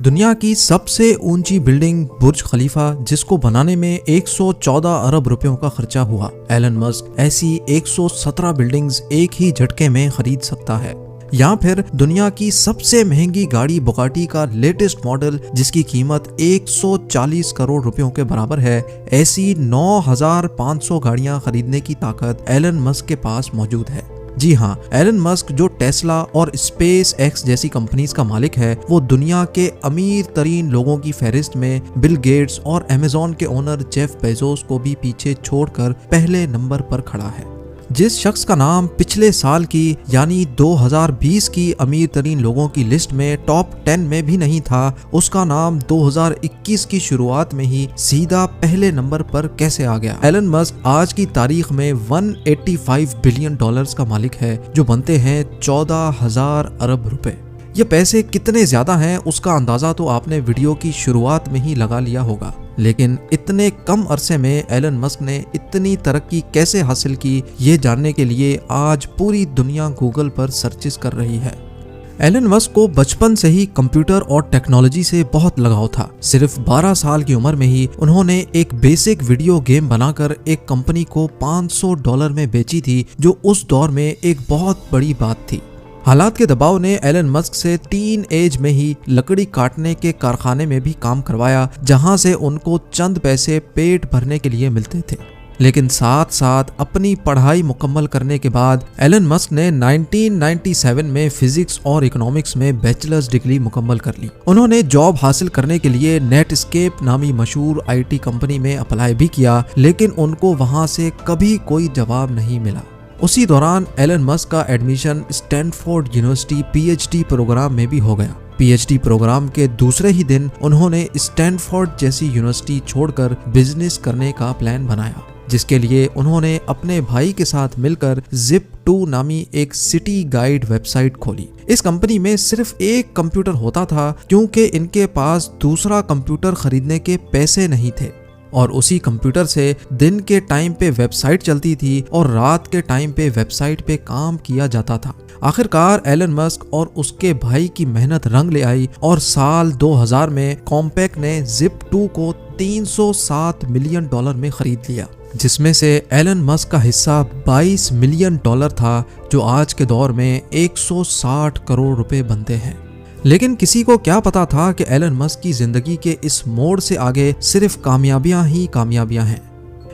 दुनिया की सबसे ऊंची बिल्डिंग बुर्ज खलीफा, जिसको बनाने में 114 अरब रुपयों का खर्चा हुआ। एलन मस्क ऐसी 117 बिल्डिंग्स एक ही झटके में खरीद सकता है। या फिर दुनिया की सबसे महंगी गाड़ी बुगाटी का लेटेस्ट मॉडल, जिसकी कीमत 140 करोड़ रुपयों के बराबर है, ऐसी 9500 गाड़ियां खरीदने की ताकत एलन मस्क के पास मौजूद है। जी हाँ, एलन मस्क जो टेस्ला और स्पेस एक्स जैसी कंपनीज का मालिक है, वो दुनिया के अमीर तरीन लोगों की फहरिस्त में बिल गेट्स और अमेज़न के ओनर जेफ बेजोस को भी पीछे छोड़कर पहले नंबर पर खड़ा है। जिस शख्स का नाम पिछले साल की यानी 2020 की अमीर तरीन लोगों की लिस्ट में टॉप 10 में भी नहीं था, उसका नाम 2021 की शुरुआत में ही सीधा पहले नंबर पर कैसे आ गया। एलन मस्क आज की तारीख में 185 बिलियन डॉलर्स का मालिक है, जो बनते हैं 14,000 अरब रुपए। ये पैसे कितने ज्यादा हैं उसका अंदाजा तो आपने वीडियो की शुरुआत में ही लगा लिया होगा, लेकिन इतने कम अरसे में एलन मस्क ने इतनी तरक्की कैसे हासिल की, ये जानने के लिए आज पूरी दुनिया गूगल पर सर्चेस कर रही है। एलन मस्क को बचपन से ही कंप्यूटर और टेक्नोलॉजी से बहुत लगाव था। सिर्फ 12 साल की उम्र में ही उन्होंने एक बेसिक वीडियो गेम बनाकर एक कंपनी को $500 में बेची थी, जो उस दौर में एक बहुत बड़ी बात थी। हालात के दबाव ने एलन मस्क से टीन एज में ही लकड़ी काटने के कारखाने में भी काम करवाया, जहां से उनको चंद पैसे पेट भरने के लिए मिलते थे। लेकिन साथ साथ अपनी पढ़ाई मुकम्मल करने के बाद एलन मस्क ने 1997 में फिजिक्स और इकोनॉमिक्स में बैचलर्स डिग्री मुकम्मल कर ली। उन्होंने जॉब हासिल करने के लिए नेटस्केप नामी मशहूर IT कंपनी में अप्लाई भी किया, लेकिन उनको वहां से कभी कोई जवाब नहीं मिला। उसी दौरान एलन मस्क का admission Stanford University PhD programme में भी हो गया। PhD प्रोग्राम के दूसरे ही दिन उन्होंने स्टैनफोर्ड जैसी यूनिवर्सिटी छोड़कर बिजनेस करने का प्लान बनाया, जिसके लिए उन्होंने अपने भाई के साथ मिलकर Zip2 नामी एक सिटी गाइड वेबसाइट खोली। इस कंपनी में सिर्फ एक कंप्यूटर होता था, क्योंकि इनके पास दूसरा कंप्यूटर खरीदने के पैसे नहीं थे, और उसी कंप्यूटर से दिन के टाइम पे वेबसाइट चलती थी और रात के टाइम पे वेबसाइट पे काम किया जाता था। आखिरकार एलन मस्क और उसके भाई की मेहनत रंग ले आई और साल 2000 में कॉम्पैक ने Zip2 को $307 मिलियन में खरीद लिया, जिसमें से एलन मस्क का हिस्सा $22 मिलियन था, जो आज के दौर में 160 करोड़ रुपए बनते हैं। लेकिन किसी को क्या पता था कि एलन मस्क की जिंदगी के इस मोड़ से आगे सिर्फ कामयाबियां ही कामयाबियां हैं।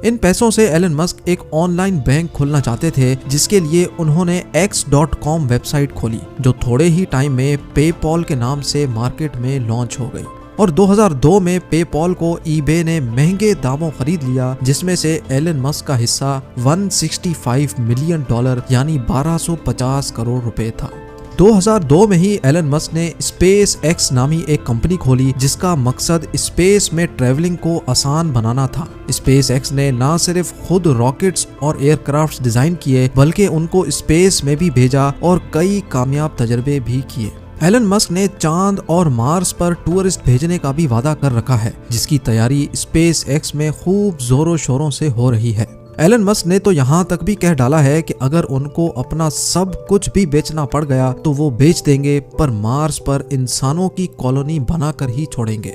इन पैसों से एलन मस्क एक ऑनलाइन बैंक खोलना चाहते थे, जिसके लिए उन्होंने X.com वेबसाइट खोली, जो थोड़े ही टाइम में पेपॉल के नाम से मार्केट में लॉन्च हो गई। और 2002 में पेपॉल को eBay ने महंगे दामों खरीद लिया, जिसमें से एलन मस्क का हिस्सा $165 मिलियन यानी 1250 करोड़ रुपए था। 2002 में ही एलन मस्क ने स्पेस एक्स नामी एक कंपनी खोली, जिसका मकसद स्पेस में ट्रैवलिंग को आसान बनाना था। स्पेस एक्स ने न सिर्फ खुद रॉकेट्स और एयरक्राफ्ट्स डिजाइन किए, बल्कि उनको स्पेस में भी भेजा और कई कामयाब तजर्बे भी किए। एलन मस्क ने चांद और मार्स पर टूरिस्ट भेजने का भी वादा कर रखा है, जिसकी तैयारी स्पेस एक्स में खूब जोरों शोरों से हो रही है। एलन मस्क ने तो यहाँ तक भी कह डाला है कि अगर उनको अपना सब कुछ भी बेचना पड़ गया तो वो बेच देंगे, पर मार्स पर इंसानों की कॉलोनी बनाकर ही छोड़ेंगे।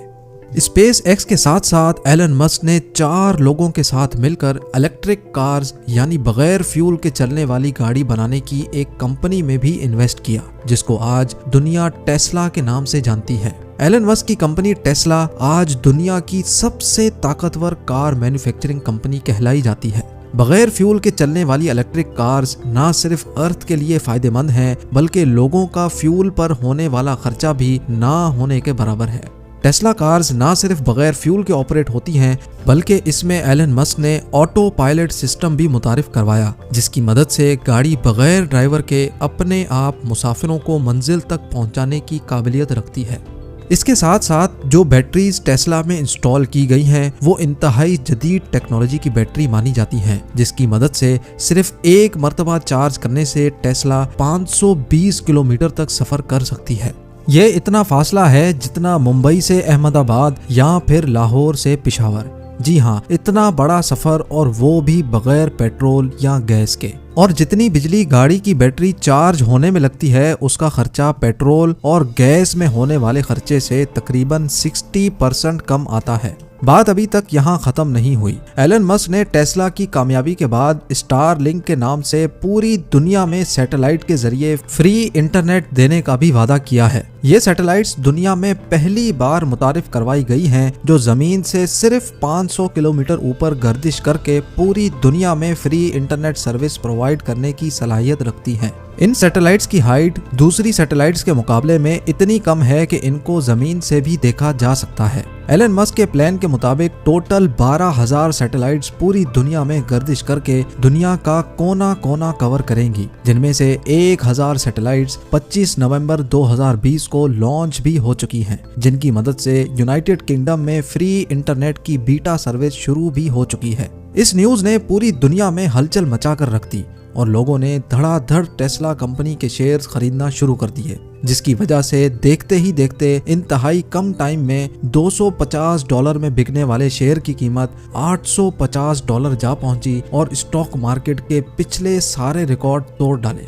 स्पेस एक्स के साथ साथ एलन मस्क ने 4 लोगों के साथ मिलकर इलेक्ट्रिक कार्स यानी बगैर फ्यूल के चलने वाली गाड़ी बनाने की एक कंपनी में भी इन्वेस्ट किया, जिसको आज दुनिया टेस्ला के नाम से जानती है। एलन मस्क की कंपनी टेस्ला आज दुनिया की सबसे ताकतवर कार मैन्युफैक्चरिंग कंपनी कहलाई जाती है। बगैर फ्यूल के चलने वाली इलेक्ट्रिक कार्स ना सिर्फ अर्थ के लिए फायदेमंद हैं, बल्कि लोगों का फ्यूल पर होने वाला खर्चा भी ना होने के बराबर है। टेस्ला कार्स ना सिर्फ बगैर फ्यूल के ऑपरेट होती हैं, बल्कि इसमें एलन मस्क ने ऑटो पायलट सिस्टम भी मुतारिफ करवाया, जिसकी मदद से गाड़ी बगैर ड्राइवर के अपने आप मुसाफिरों को मंजिल तक पहुंचाने की काबिलियत रखती है। इसके साथ साथ जो बैटरीज टेस्ला में इंस्टॉल की गई हैं, वो इंतहाई जदीद टेक्नोलॉजी की बैटरी मानी जाती हैं, जिसकी मदद से सिर्फ एक मरतबा चार्ज करने से टेस्ला 520 किलोमीटर तक सफर कर सकती है। ये इतना फासला है जितना मुंबई से अहमदाबाद या फिर लाहौर से पेशावर। जी हाँ, इतना बड़ा सफर और वो भी बगैर पेट्रोल या गैस के। और जितनी बिजली गाड़ी की बैटरी चार्ज होने में लगती है उसका खर्चा पेट्रोल और गैस में होने वाले खर्चे से तकरीबन 60% कम आता है। बात अभी तक यहाँ खत्म नहीं हुई। एलन मस्क ने टेस्ला की कामयाबी के बाद स्टारलिंक के नाम से पूरी दुनिया में सैटेलाइट के जरिए फ्री इंटरनेट देने का भी वादा किया है। ये सैटेलाइट्स दुनिया में पहली बार मुतारिफ करवाई गई हैं, जो जमीन से सिर्फ 500 किलोमीटर ऊपर गर्दिश करके पूरी दुनिया में फ्री इंटरनेट सर्विस प्रोवाइड करने की सलाहियत रखती हैं। इन सैटेलाइट्स की हाइट दूसरी सैटेलाइट्स के मुकाबले में इतनी कम है कि इनको जमीन से भी देखा जा सकता है। एलन मस्क के प्लान के मुताबिक टोटल 12,000 सैटेलाइट्स पूरी दुनिया में गर्दिश करके दुनिया का कोना कोना कवर करेंगी, जिनमें से 1,000 सैटेलाइट्स 25 नवंबर 2020 को लॉन्च भी हो चुकी हैं, जिनकी मदद से यूनाइटेड किंगडम में फ्री इंटरनेट की बीटा सर्विस शुरू भी हो चुकी है। इस न्यूज ने पूरी दुनिया में हलचल मचा कर रख दी और लोगों ने धड़ाधड़ टेस्ला कंपनी के शेयर्स खरीदना शुरू कर दिए, जिसकी वजह से देखते ही देखते इंतहाई कम टाइम में $250 में बिकने वाले शेयर की कीमत $850 जा पहुंची और स्टॉक मार्केट के पिछले सारे रिकॉर्ड तोड़ डाले।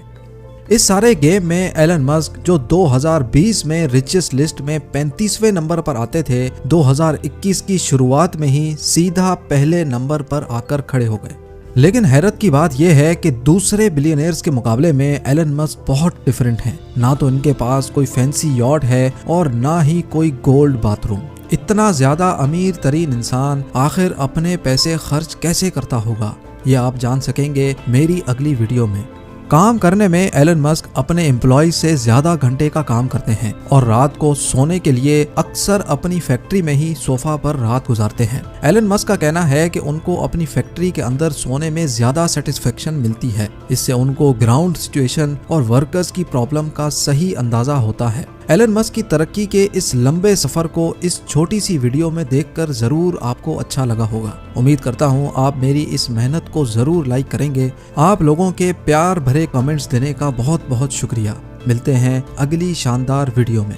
इस सारे गेम में एलन मस्क, जो 2020 में रिचेस्ट लिस्ट में 35वें नंबर पर आते थे, 2021 की शुरुआत में ही सीधा पहले नंबर पर आकर खड़े हो गए। लेकिन हैरत की बात यह है कि दूसरे बिलियनियर्स के मुकाबले में एलन मस्क बहुत डिफरेंट हैं। ना तो इनके पास कोई फैंसी यॉट है और ना ही कोई गोल्ड बाथरूम। इतना ज्यादा अमीर तरीन इंसान आखिर अपने पैसे खर्च कैसे करता होगा, ये आप जान सकेंगे मेरी अगली वीडियो में। काम करने में एलन मस्क अपने एम्प्लॉय से ज्यादा घंटे का काम करते हैं और रात को सोने के लिए अक्सर अपनी फैक्ट्री में ही सोफा पर रात गुजारते हैं। एलन मस्क का कहना है कि उनको अपनी फैक्ट्री के अंदर सोने में ज्यादा सेटिस्फेक्शन मिलती है। इससे उनको ग्राउंड सिचुएशन और वर्कर्स की प्रॉब्लम का सही अंदाजा होता है। एलन मस्क की तरक्की के इस लंबे सफर को इस छोटी सी वीडियो में देखकर जरूर आपको अच्छा लगा होगा। उम्मीद करता हूँ आप मेरी इस मेहनत को जरूर लाइक करेंगे। आप लोगों के प्यार भरे कमेंट्स देने का बहुत बहुत शुक्रिया। मिलते हैं अगली शानदार वीडियो में।